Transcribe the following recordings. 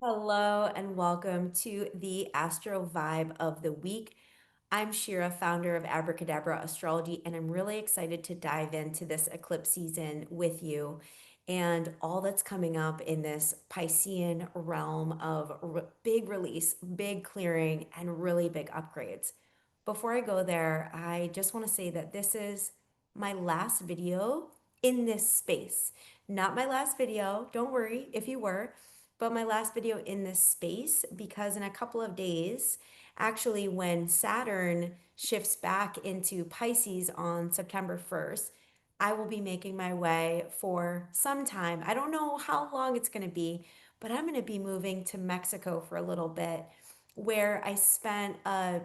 Hello and welcome to the Astro Vibe of the Week. I'm Shira, founder of Abracadabra Astrology, and I'm really excited to dive into this eclipse season with you and all that's coming up in this Piscean realm of big release, big clearing, and really big upgrades. Before I go there, I just want to say that this is my last video in this space. Not my last video, don't worry if you were, but my last video in this space because in a couple of days, actually, when Saturn shifts back into Pisces on September 1st, I will be making my way for some time. I don't know how long it's going to be, but I'm going to be moving to Mexico for a little bit, where I spent a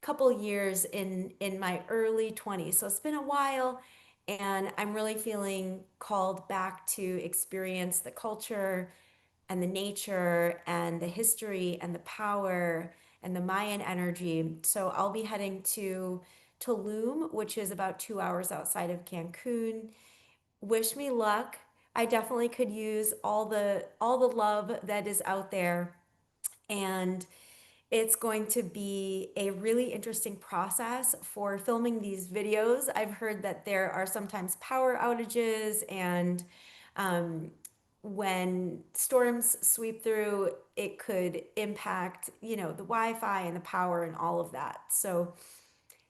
couple years in my early 20s. So it's been a while and I'm really feeling called back to experience the culture and the nature and the history and the power and the Mayan energy. So I'll be heading to Tulum, which is about 2 hours outside of Cancun. Wish me luck. I definitely could use all the love that is out there, and it's going to be a really interesting process for filming these videos. I've heard that there are sometimes power outages, and um, when storms sweep through, it could impact, the Wi-Fi and the power and all of that. So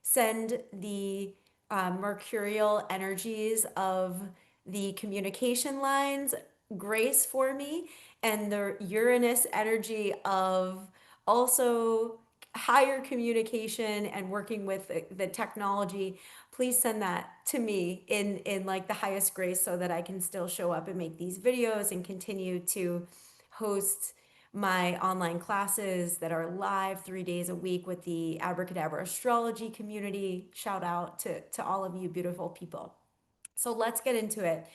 send the mercurial energies of the communication lines grace for me, and the Uranus energy of also higher communication and working with the technology. Please send that to me in like the highest grace so that I can still show up and make these videos and continue to host my online classes that are live 3 days a week with the Abracadabra astrology community. Shout out to all of you beautiful people. So let's get into it.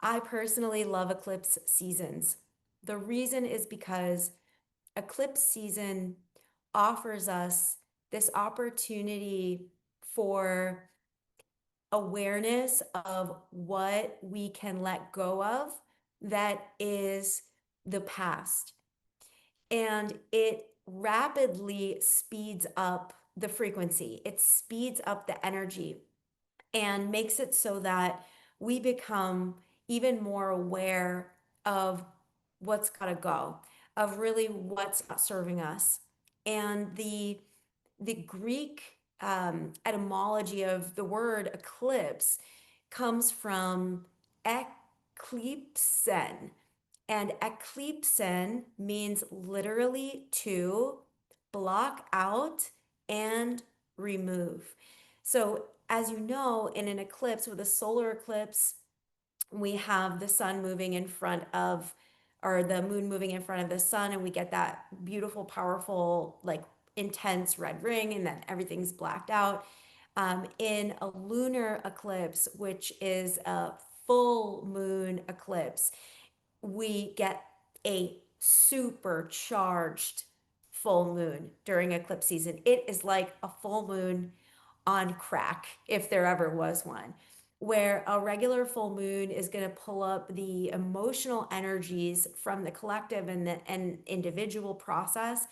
I personally love eclipse seasons. The reason is because eclipse season offers us this opportunity for awareness of what we can let go of that is the past, and it rapidly speeds up the frequency. It speeds up the energy and makes it so that we become even more aware of what's got to go, of really what's not serving us. And the Greek etymology of the word eclipse comes from ekklipsen, and eclipsen means literally to block out and remove. So, as you know, in an eclipse, with a solar eclipse, we have the sun moving in front of, or the moon moving in front of the sun, and we get that beautiful, powerful, like intense red ring, and then everything's blacked out. In a lunar eclipse, which is a full moon eclipse, we get a supercharged full moon during eclipse season. It is like a full moon on crack, if there ever was one, where a regular full moon is going to pull up the emotional energies from the collective and the and individual process.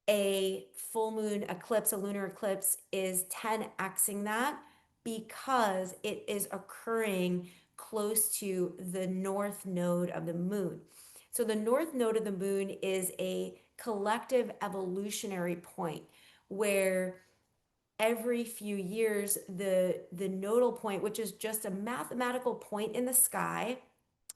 A full moon eclipse, a lunar eclipse, is 10xing that because it is occurring close to the north node of the moon. So the north node of the moon is a collective evolutionary point where every few years the nodal point, which is just a mathematical point in the sky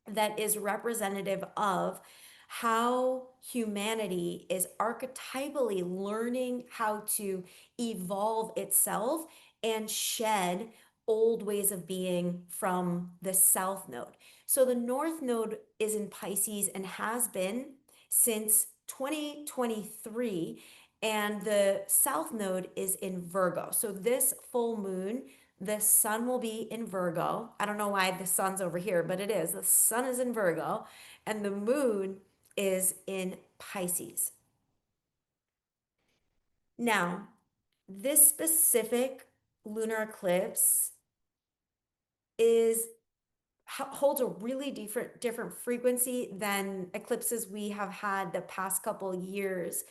that is representative of how humanity is archetypally learning how to evolve itself and shed old ways of being from the south node. So the north node is in Pisces and has been since 2023, and the south node is in Virgo. So this full moon, the sun will be in Virgo. I don't know why the sun's over here, but it is. The sun is in Virgo and the moon is in Pisces. Now, this specific lunar eclipse is holds a really different frequency than eclipses we have had the past couple years,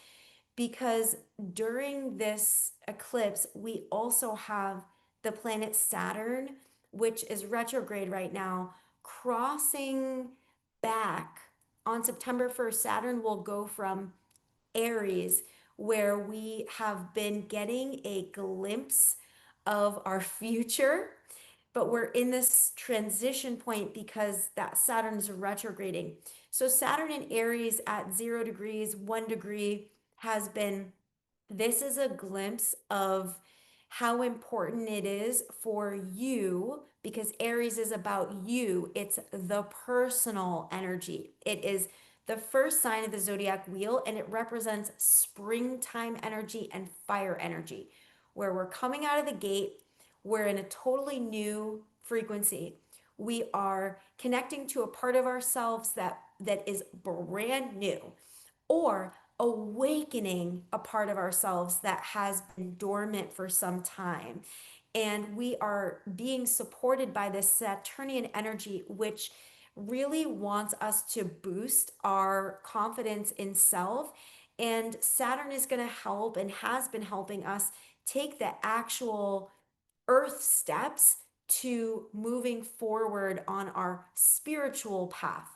because during this eclipse we also have the planet Saturn, which is retrograde right now, crossing back on September 1st. Saturn will go from Aries, where we have been getting a glimpse of our future, but we're in this transition point because that Saturn is retrograding. So Saturn in Aries at 0 degrees, 1 degree has been, this is a glimpse of how important it is for you, because Aries is about you. It's the personal energy. It is the first sign of the zodiac wheel, and it represents springtime energy and fire energy, where we're coming out of the gate. We're in a totally new frequency. We are connecting to a part of ourselves that is brand new, or awakening a part of ourselves that has been dormant for some time. And we are being supported by this Saturnian energy, which really wants us to boost our confidence in self. And Saturn is going to help and has been helping us take the actual earth steps to moving forward on our spiritual path.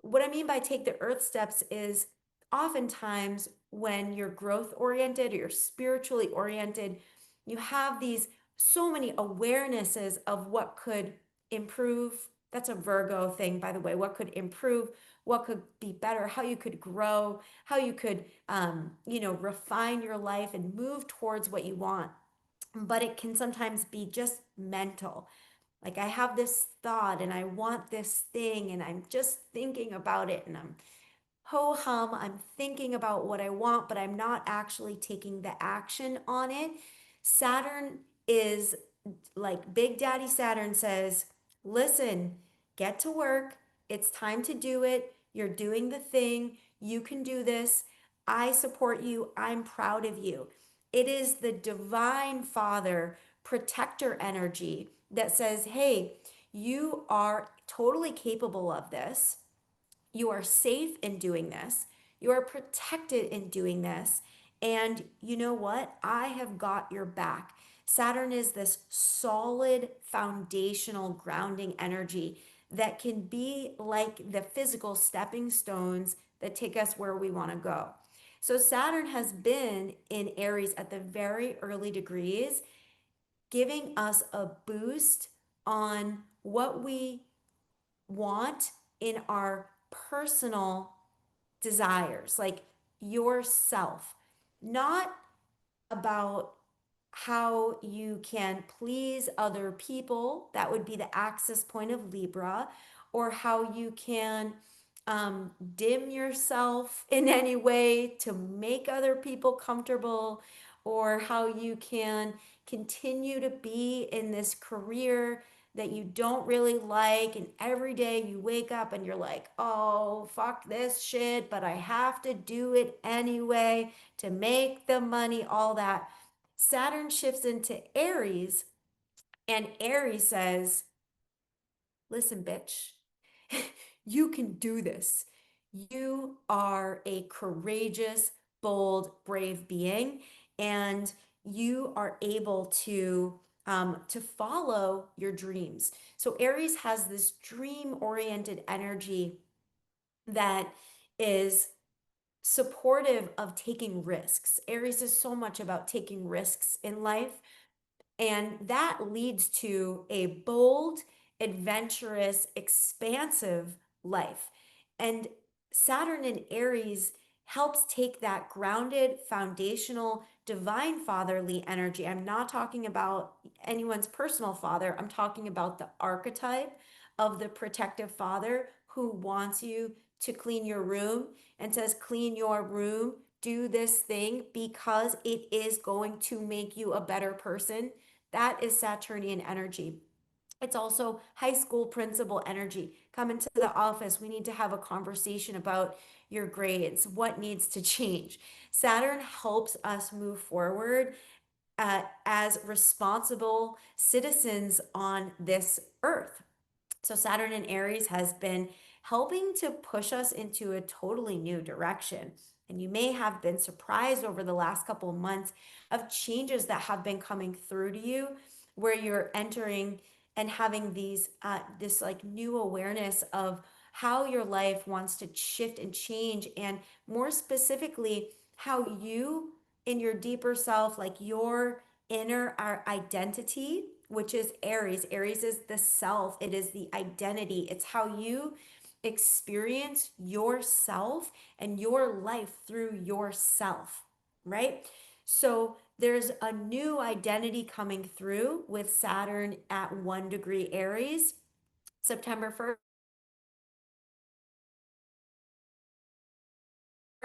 What I mean by take the earth steps is, oftentimes when you're growth oriented or you're spiritually oriented, you have these so many awarenesses of what could improve. That's a Virgo thing, by the way. What could improve, what could be better, how you could grow, how you could, refine your life and move towards what you want. But it can sometimes be just mental. Like, I have this thought and I want this thing, and I'm just thinking about it, and I'm ho hum, I'm thinking about what I want, but I'm not actually taking the action on it. Saturn is like Big Daddy Saturn says, listen, get to work. It's time to do it. You're doing the thing. You can do this. I support you. I'm proud of you. It is the divine father protector energy that says, hey, you are totally capable of this. You are safe in doing this. You are protected in doing this. And you know what? I have got your back. Saturn is this solid, foundational, grounding energy that can be like the physical stepping stones that take us where we want to go. So, Saturn has been in Aries at the very early degrees, giving us a boost on what we want in our personal desires, like yourself, not about how you can please other people. That would be the axis point of Libra, or how you can dim yourself in any way to make other people comfortable, or how you can continue to be in this career that you don't really like, and every day you wake up and you're like, oh, fuck this shit, but I have to do it anyway to make the money, all that. Saturn shifts into Aries, and Aries says, listen, bitch, you can do this. You are a courageous, bold, brave being, and you are able to follow your dreams. So Aries has this dream-oriented energy that is supportive of taking risks. Aries is so much about taking risks in life, and that leads to a bold, adventurous, expansive life. And Saturn in Aries helps take that grounded, foundational, divine fatherly energy. I'm not talking about anyone's personal father. I'm talking about the archetype of the protective father who wants you to clean your room and says, clean your room, do this thing because it is going to make you a better person. That is Saturnian energy. It's also high school principal energy. Come into the office. We need to have a conversation about your grades. What needs to change? Saturn helps us move forward as responsible citizens on this earth. So Saturn in Aries has been helping to push us into a totally new direction. And you may have been surprised over the last couple of months of changes that have been coming through to you, where you're entering and having this like new awareness of how your life wants to shift and change, and more specifically, how you in your deeper self, like your inner our identity, which is Aries. Aries is the self, it is the identity, it's how you experience yourself and your life through yourself, right? So there's a new identity coming through with Saturn at 1 degree Aries, September 1st.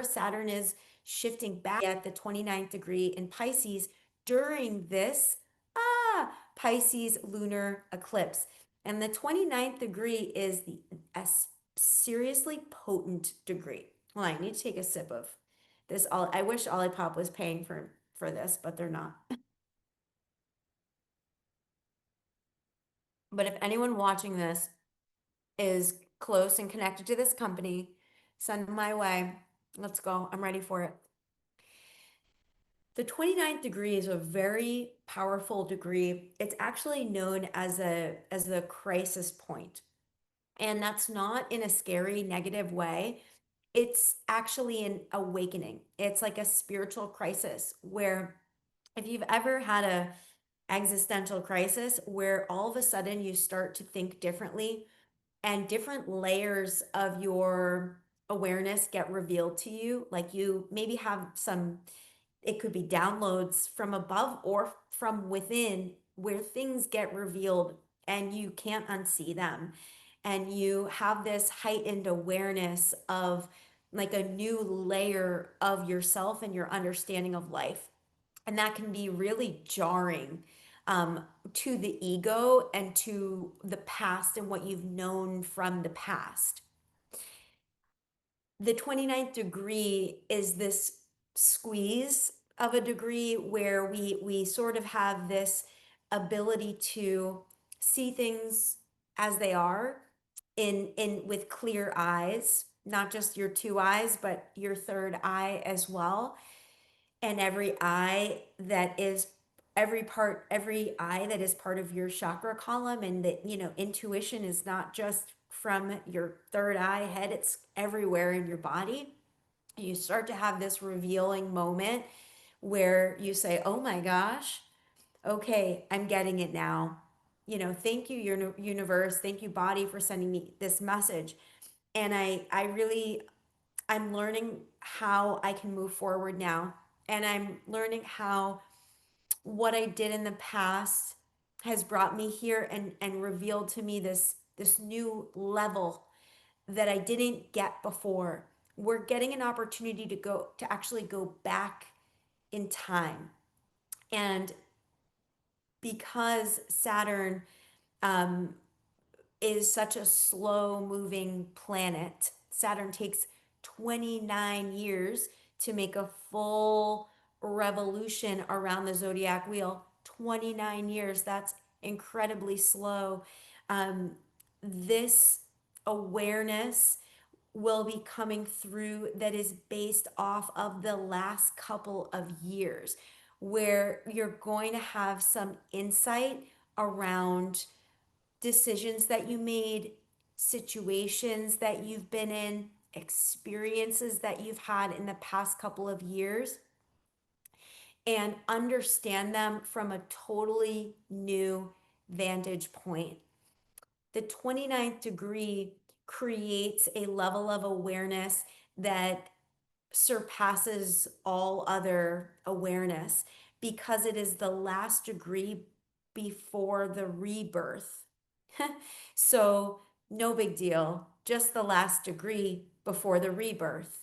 Saturn is shifting back at the 29th degree in Pisces during this Pisces lunar eclipse. And the 29th degree is a seriously potent degree. Well, I need to take a sip of this. I wish Olipop was paying for this, but they're not. But if anyone watching this is close and connected to this company, send them my way. Let's go. I'm ready for it. The 29th degree is a very powerful degree. It's actually known as a crisis point. And that's not in a scary, negative way. It's actually an awakening. It's like a spiritual crisis where if you've ever had a existential crisis where all of a sudden you start to think differently and different layers of your awareness get revealed to you, like you maybe have some, it could be downloads from above or from within where things get revealed and you can't unsee them. And you have this heightened awareness of like a new layer of yourself and your understanding of life. And that can be really jarring to the ego and to the past and what you've known from the past. The 29th degree is this squeeze of a degree where we sort of have this ability to see things as they are in with clear eyes, not just your two eyes but your third eye as well. And every eye that is part of your chakra column, and that intuition is not just from your third eye head, it's everywhere in your body. You start to have this revealing moment where you say, oh my gosh, okay, I'm getting it now. Thank you, universe, thank you, body, for sending me this message. And I'm learning how I can move forward now. And I'm learning how what I did in the past has brought me here and revealed to me this new level that I didn't get before. We're getting an opportunity to actually go back in time. And because Saturn um, is such a slow moving planet. Saturn takes 29 years to make a full revolution around the zodiac wheel. 29 years, that's incredibly slow. This awareness will be coming through that is based off of the last couple of years, where you're going to have some insight around decisions that you made, situations that you've been in, experiences that you've had in the past couple of years, and understand them from a totally new vantage point. The 29th degree creates a level of awareness that surpasses all other awareness because it is the last degree before the rebirth. So, no big deal, just the last degree before the rebirth.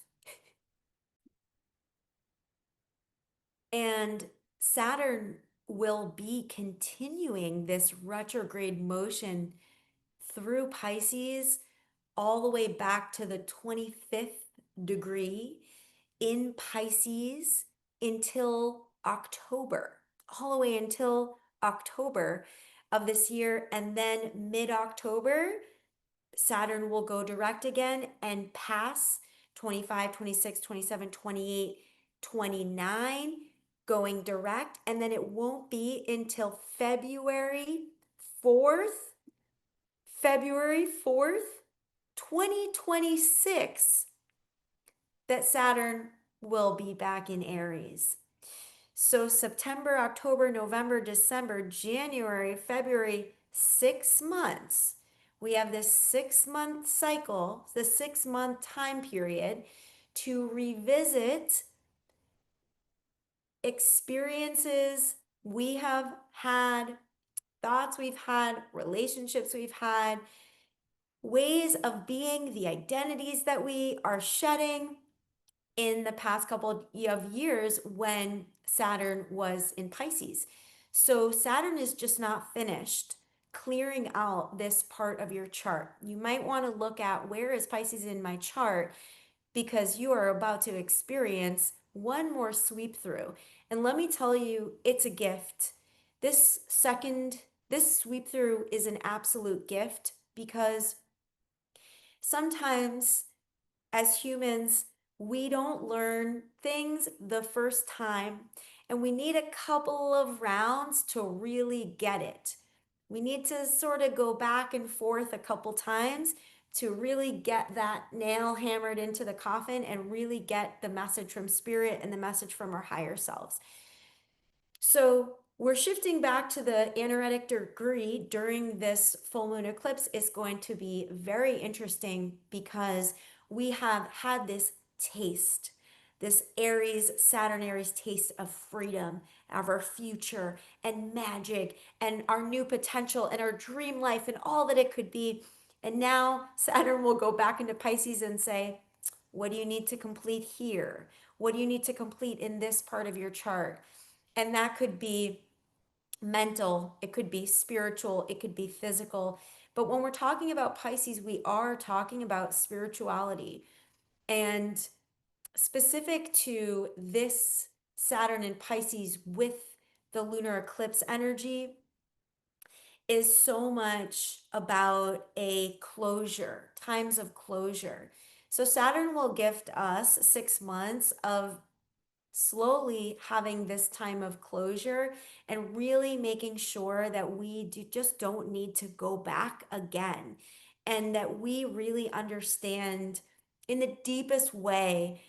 And Saturn will be continuing this retrograde motion through Pisces all the way back to the 25th degree in Pisces until October, all the way until October. of this year. And then mid-October, Saturn will go direct again and pass 25, 26, 27, 28, 29, going direct. And then it won't be until February 4th, February 4th, 2026, that Saturn will be back in Aries. So September, October, November, December, January, February, 6 months. We have this 6 month cycle, the 6 month time period to revisit experiences we have had, thoughts we've had, relationships we've had, ways of being, the identities that we are shedding in the past couple of years when Saturn was in Pisces. So Saturn is just not finished clearing out this part of your chart. You might want to look at, where is Pisces in my chart, because you are about to experience one more sweep through. And let me tell you, it's a gift. This this sweep through is an absolute gift, because sometimes as humans, we don't learn things the first time, and we need a couple of rounds to really get it. We need to sort of go back and forth a couple times to really get that nail hammered into the coffin and really get the message from spirit and the message from our higher selves. So we're shifting back to the anaretic degree during this full moon eclipse. Is going to be very interesting because we have had this taste, this Aries, Saturn Aries taste of freedom, of our future and magic and our new potential and our dream life and all that it could be. And now Saturn will go back into Pisces and say, what do you need to complete here? What do you need to complete in this part of your chart? And that could be mental, it could be spiritual, it could be physical. But when we're talking about Pisces, we are talking about spirituality. And specific to this Saturn and Pisces with the lunar eclipse energy is so much about a closure, times of closure. So Saturn will gift us 6 months of slowly having this time of closure and really making sure that just don't need to go back again, and that we really understand in the deepest way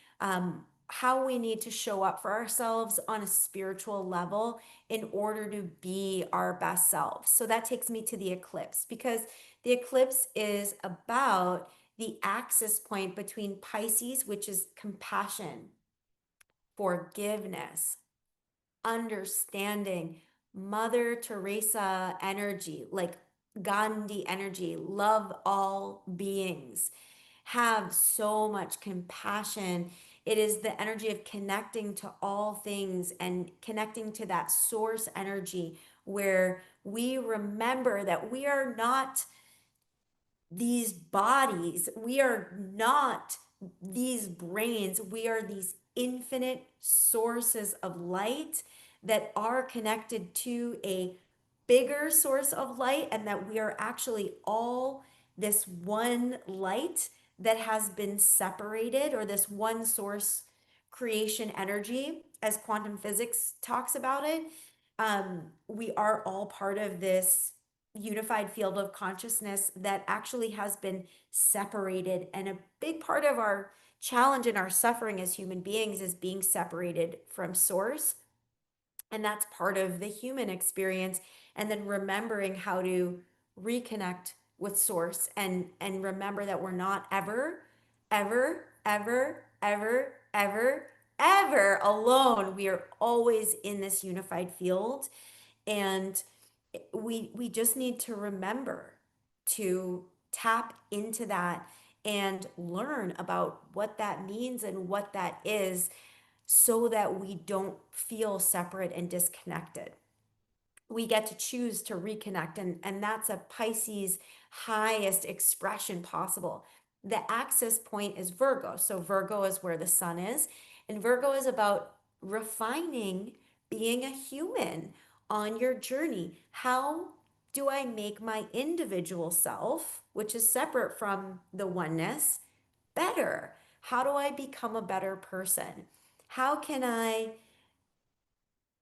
how we need to show up for ourselves on a spiritual level in order to be our best selves. So that takes me to the eclipse, because the eclipse is about the axis point between Pisces, which is compassion, forgiveness, understanding, Mother Teresa energy, like Gandhi energy, love all beings, have so much compassion. It is the energy of connecting to all things and connecting to that source energy where we remember that we are not these bodies. We are not these brains. We are these infinite sources of light that are connected to a bigger source of light, and that we are actually all this one light that has been separated, or this one source creation energy, as quantum physics talks about it. We are all part of this unified field of consciousness that actually has been separated. And a big part of our challenge and our suffering as human beings is being separated from source. And that's part of the human experience. And then remembering how to reconnect with source, and remember that we're not ever, ever, ever, ever, ever, ever alone. We are always in this unified field. And we just need to remember to tap into that and learn about what that means and what that is, so that we don't feel separate and disconnected. We get to choose to reconnect, and that's a Pisces highest expression possible. The axis point is Virgo. So Virgo is where the sun is, and Virgo is about refining being a human on your journey. How do I make my individual self, which is separate from the oneness, better? How do I become a better person? How can I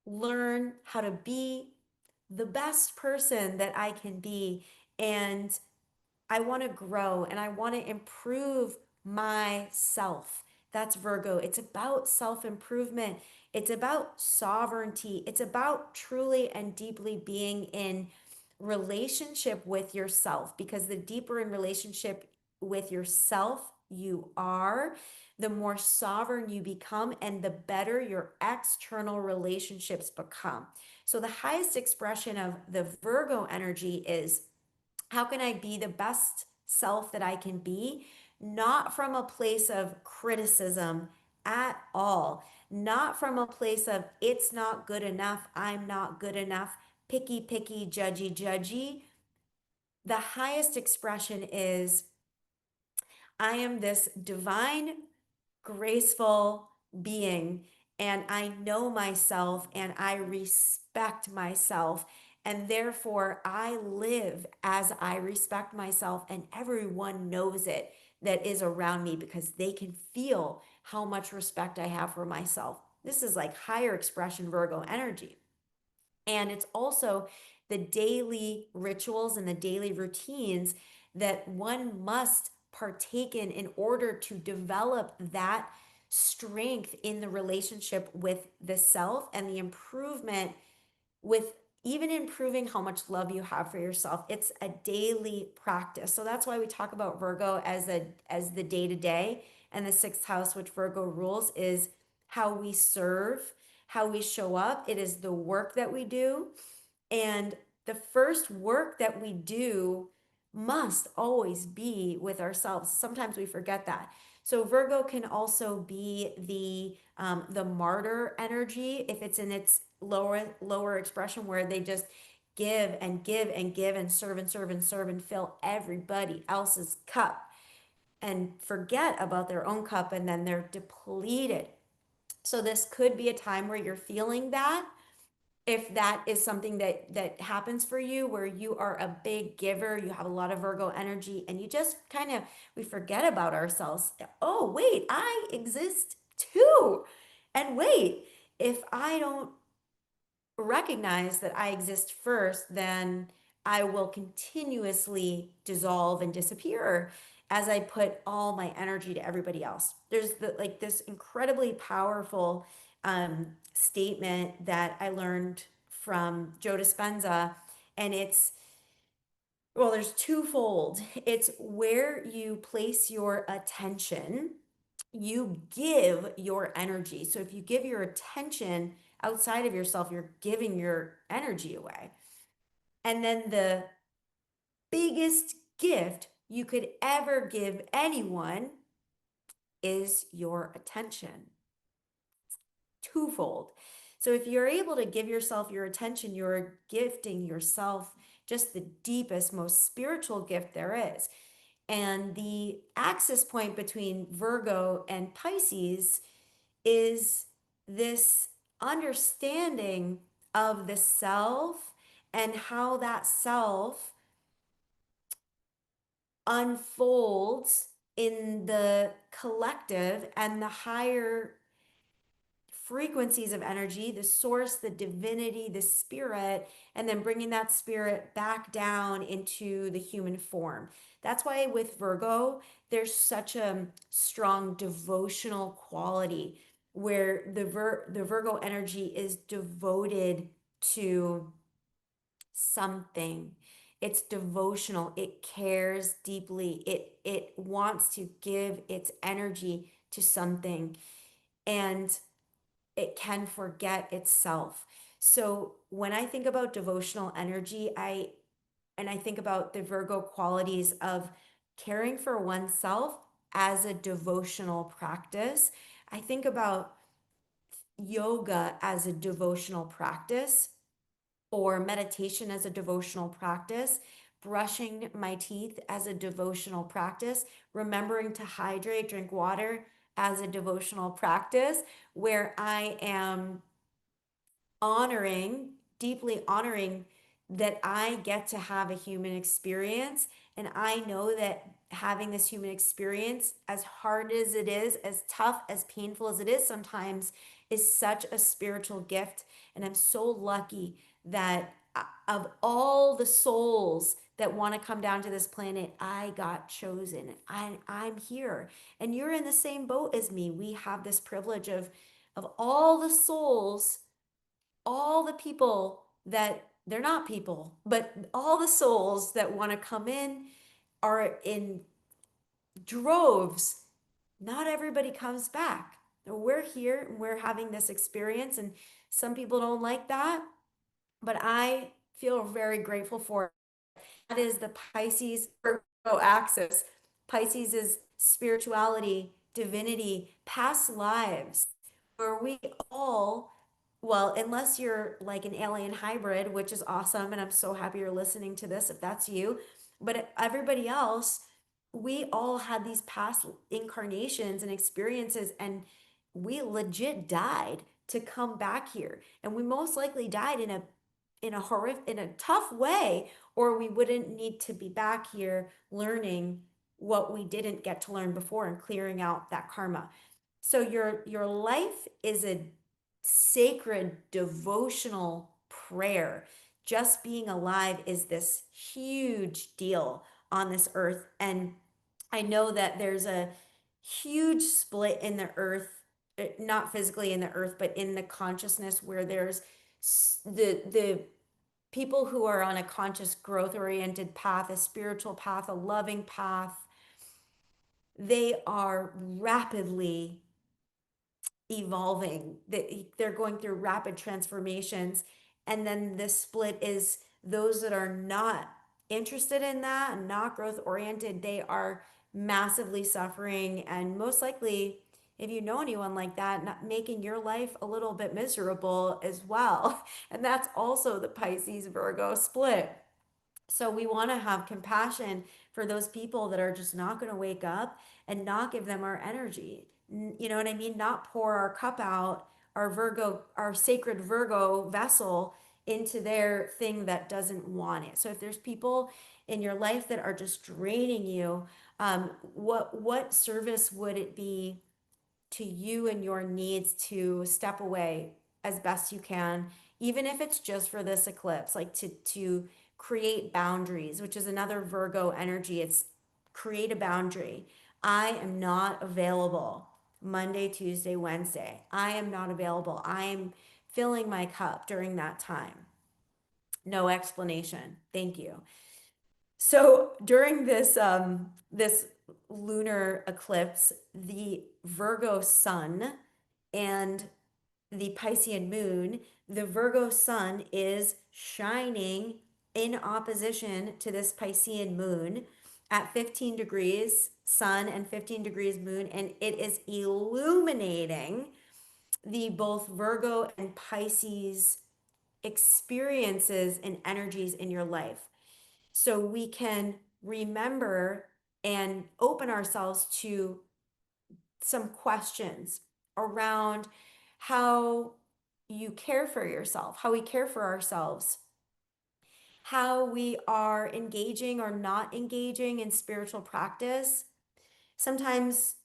learn how to be the best person that I can be? And I want to grow and I want to improve myself. That's Virgo. It's about self improvement. It's about sovereignty. It's about truly and deeply being in relationship with yourself, because the deeper in relationship with yourself you are, the more sovereign you become and the better your external relationships become. So, the highest expression of the Virgo energy is, how can I be the best self that I can be? Not from a place of criticism at all, not from a place of it's not good enough, I'm not good enough, picky, picky, judgy, judgy. The highest expression is, I am this divine, graceful being, and I know myself and I respect myself. And therefore, I live as I respect myself, and everyone knows it that is around me, because they can feel how much respect I have for myself. This is like higher expression Virgo energy. And it's also the daily rituals and the daily routines that one must partake in order to develop that strength in the relationship with the self, and the improvement with even improving how much love you have for yourself. It's a daily practice. So that's why we talk about Virgo as the day to day, and the sixth house, which Virgo rules, is how we serve, how we show up. It is the work that we do. And the first work that we do must always be with ourselves. Sometimes we forget that. So Virgo can also be the martyr energy if it's in its lower expression, where they just give and give and give and serve and serve and serve and fill everybody else's cup and forget about their own cup, and then they're depleted. So this could be a time where you're feeling that, if that is something that happens for you, where you are a big giver, you have a lot of Virgo energy, and you just kind of, we forget about ourselves. Oh, wait, I exist too. And wait, if I don't recognize that I exist first, then I will continuously dissolve and disappear as I put all my energy to everybody else. There's like this incredibly powerful statement that I learned from Joe Dispenza, and it's, well, there's twofold. It's where you place your attention, you give your energy. So if you give your attention outside of yourself, you're giving your energy away. And then the biggest gift you could ever give anyone is your attention. Twofold. So if you're able to give yourself your attention, you're gifting yourself just the deepest, most spiritual gift there is. And the axis point between Virgo and Pisces is this understanding of the self, and how that self unfolds in the collective and the higher frequencies of energy, the source, the divinity, the spirit, and then bringing that spirit back down into the human form. That's why with Virgo, there's such a strong devotional quality, where the Virgo energy is devoted to something. It's devotional. It cares deeply. It wants to give its energy to something. And it can forget itself. So when I think about devotional energy, I think about the Virgo qualities of caring for oneself as a devotional practice. I think about yoga as a devotional practice, or meditation as a devotional practice, brushing my teeth as a devotional practice, remembering to hydrate, drink water as a devotional practice, where I am honoring, deeply honoring that I get to have a human experience. And I know that having this human experience, as hard as it is, as tough, as painful as it is sometimes, is such a spiritual gift. And I'm so lucky that of all the souls that want to come down to this planet, I got chosen. I'm here. And you're in the same boat as me. We have this privilege of all the souls, all the people that they're not people, but all the souls that want to come in are in droves. Not everybody comes back. We're here and we're having this experience, and some people don't like that, but I feel very grateful for it. That is the Pisces Virgo axis. Pisces is spirituality, divinity, past lives, where we all, well, unless you're like an alien hybrid, which is awesome, and I'm so happy you're listening to this if that's you, but everybody else, we all had these past incarnations and experiences, and we legit died to come back here. And we most likely died in a tough way, or we wouldn't need to be back here learning what we didn't get to learn before and clearing out that karma. So your life is a sacred devotional prayer. Just being alive is this huge deal on this earth. And I know that there's a huge split in the earth, not physically in the earth, but in the consciousness, where there's the people who are on a conscious growth oriented path, a spiritual path, a loving path. They are rapidly evolving. They're going through rapid transformations. And then the split is those that are not interested in that, not growth oriented, they are massively suffering. And most likely, if you know anyone like that, not making your life a little bit miserable as well. And that's also the Pisces Virgo split. So we want to have compassion for those people that are just not going to wake up and not give them our energy. You know what I mean? Not pour our cup out, our Virgo, our sacred Virgo vessel into their thing that doesn't want it. So if there's people in your life that are just draining you, what service would it be to you and your needs to step away as best you can, even if it's just for this eclipse, like to create boundaries, which is another Virgo energy. It's create a boundary. I am not available Monday, Tuesday, Wednesday. I am not available. I am filling my cup during that time. No explanation. Thank you. So during this lunar eclipse, the Virgo sun and the Piscean moon, the Virgo sun is shining in opposition to this Piscean moon at 15 degrees sun and 15 degrees moon, and it is illuminating the both Virgo and Pisces experiences and energies in your life, so we can remember and open ourselves to some questions around how you care for yourself, how we care for ourselves, how we are engaging or not engaging in spiritual practice. Sometimes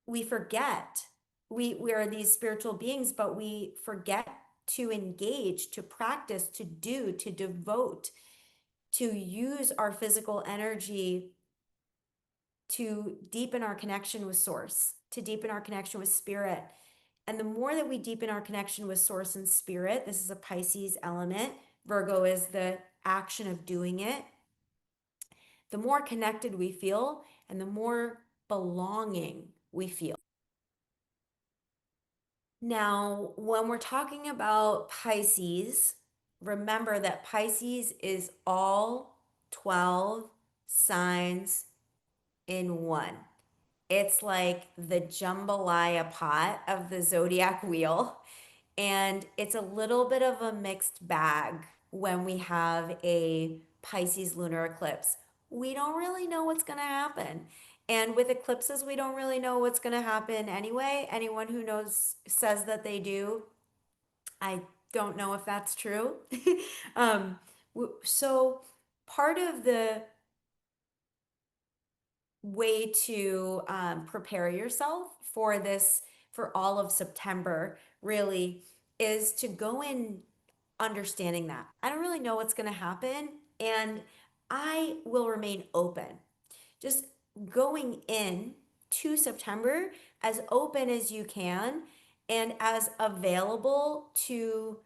we forget we are these spiritual beings, but we forget to engage, to practice, to do, to devote, to use our physical energy to deepen our connection with source, to deepen our connection with spirit. And the more that we deepen our connection with source and spirit, this is a Pisces element, Virgo is the action of doing it, the more connected we feel and the more belonging we feel. Now, when we're talking about Pisces, remember that Pisces is all 12 signs in one. It's like the jambalaya pot of the zodiac wheel. And it's a little bit of a mixed bag when we have a Pisces lunar eclipse. We don't really know what's going to happen. And with eclipses, we don't really know what's going to happen anyway. Anyone who knows says that they do. I don't know if that's true. um, So part of the way to prepare yourself for this, for all of September, really, is to go in understanding that I don't really know what's going to happen, and I will remain open. Just going in to September as open as you can and as available to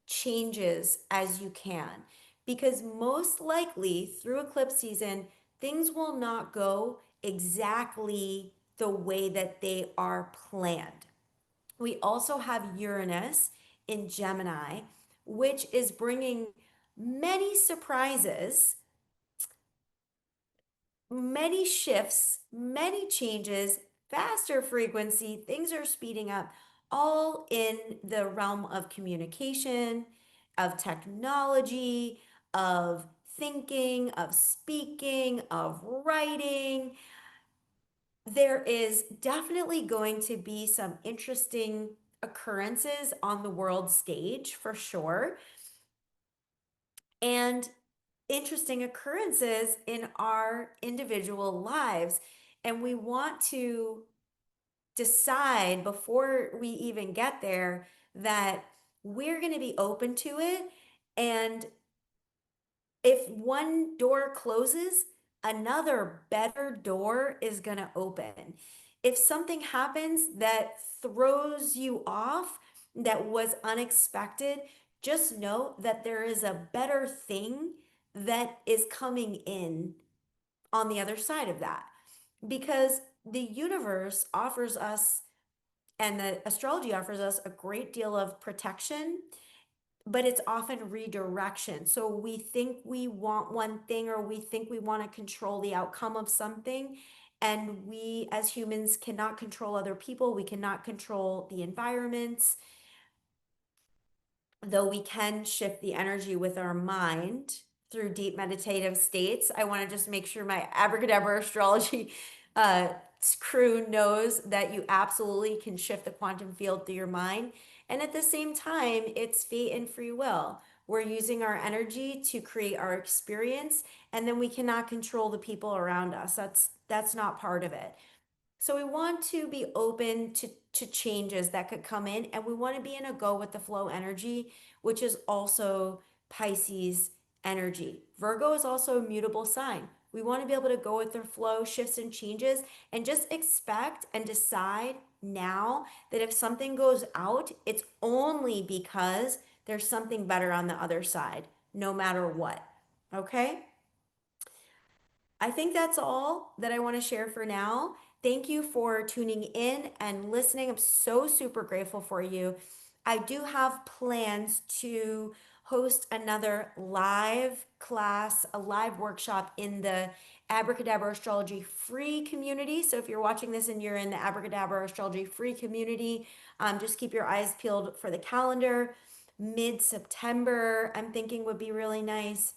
changes as you can. Because most likely through eclipse season, things will not go exactly the way that they are planned. We also have Uranus in Gemini, which is bringing many surprises, many shifts, many changes, faster frequency, things are speeding up, all in the realm of communication, of technology, of thinking, of speaking, of writing. There is definitely going to be some interesting occurrences on the world stage for sure, and interesting occurrences in our individual lives. And we want to decide before we even get there that we're going to be open to it. And if one door closes, another better door is going to open. If something happens that throws you off, that was unexpected, just know that there is a better thing that is coming in on the other side of that. Because the universe offers us, and the astrology offers us, a great deal of protection, but it's often redirection. So we think we want one thing, or we think we want to control the outcome of something. And we, as humans, cannot control other people. We cannot control the environments, though we can shift the energy with our mind through deep meditative states. I want to just make sure my abracadabra astrology uh, crew knows that you absolutely can shift the quantum field through your mind. And at the same time, it's fate and free will. We're using our energy to create our experience, and then we cannot control the people around us. That's not part of it. So we want to be open to changes that could come in, and we want to be in a go with the flow energy, which is also Pisces energy. Virgo is also a mutable sign. We want to be able to go with the flow, shifts and changes, and just expect and decide now that if something goes out, it's only because there's something better on the other side, no matter what. Okay? I think that's all that I want to share for now. Thank you for tuning in and listening. I'm so super grateful for you. I do have plans to host another live class, a live workshop in the Abracadabra Astrology free community. So if you're watching this and you're in the Abracadabra Astrology free community, just keep your eyes peeled for the calendar. Mid-September, I'm thinking would be really nice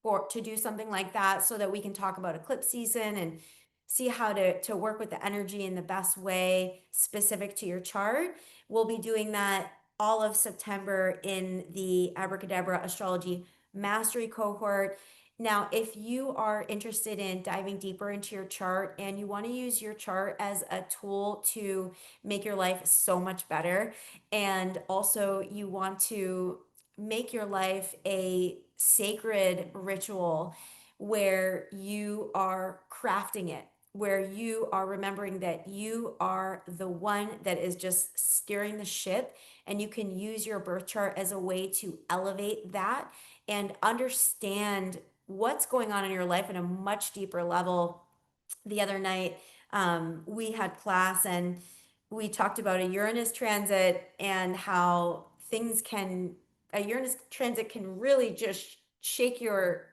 for to do something like that, so that we can talk about eclipse season and see how to work with the energy in the best way specific to your chart. We'll be doing that all of September in the Abracadabra Astrology Mastery cohort. Now, if you are interested in diving deeper into your chart and you want to use your chart as a tool to make your life so much better, and also you want to make your life a sacred ritual where you are crafting it, where you are remembering that you are the one that is just steering the ship, and you can use your birth chart as a way to elevate that and understand what's going on in your life at a much deeper level. The other night, we had class and we talked about a Uranus transit and how a Uranus transit can really just shake your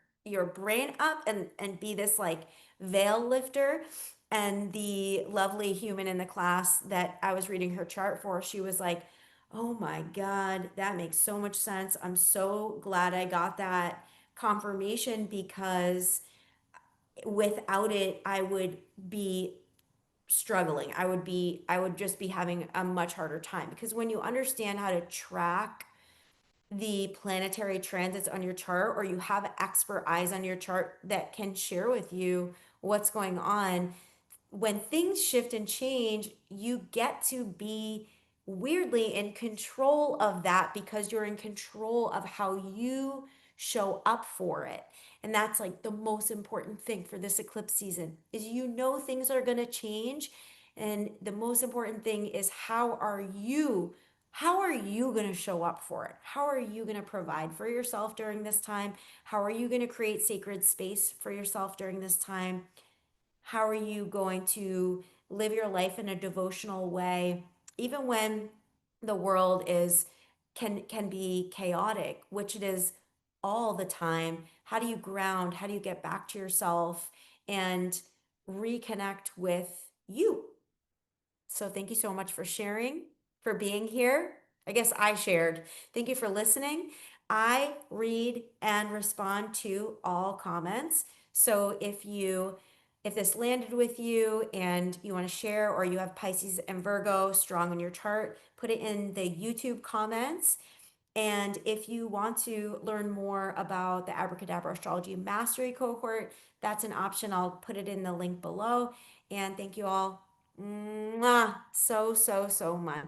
brain up and be this like veil lifter. And the lovely human in the class that I was reading her chart for, she was like, "Oh my God, that makes so much sense. I'm so glad I got that confirmation, because without it, I would be struggling. I would just be having a much harder time, because when you understand how to track the planetary transits on your chart, or you have expert eyes on your chart that can share with you what's going on. When things shift and change, you get to be weirdly in control of that because you're in control of how you show up for it. And that's like the most important thing for this eclipse season is things are going to change, and the most important thing is how are you going to show up for it? How are you going to provide for yourself during this time? How are you going to create sacred space for yourself during this time? How are you going to live your life in a devotional way, even when the world is can be chaotic, which it is all the time? How do you ground? How do you get back to yourself and reconnect with you? So thank you so much for sharing, for being here. I guess I shared. Thank you for listening. I read and respond to all comments. So if this landed with you and you want to share, or you have Pisces and Virgo strong in your chart, put it in the YouTube comments. And if you want to learn more about the Abracadabra Astrology Mastery Cohort, that's an option. I'll put it in the link below. And thank you all so, so, so much.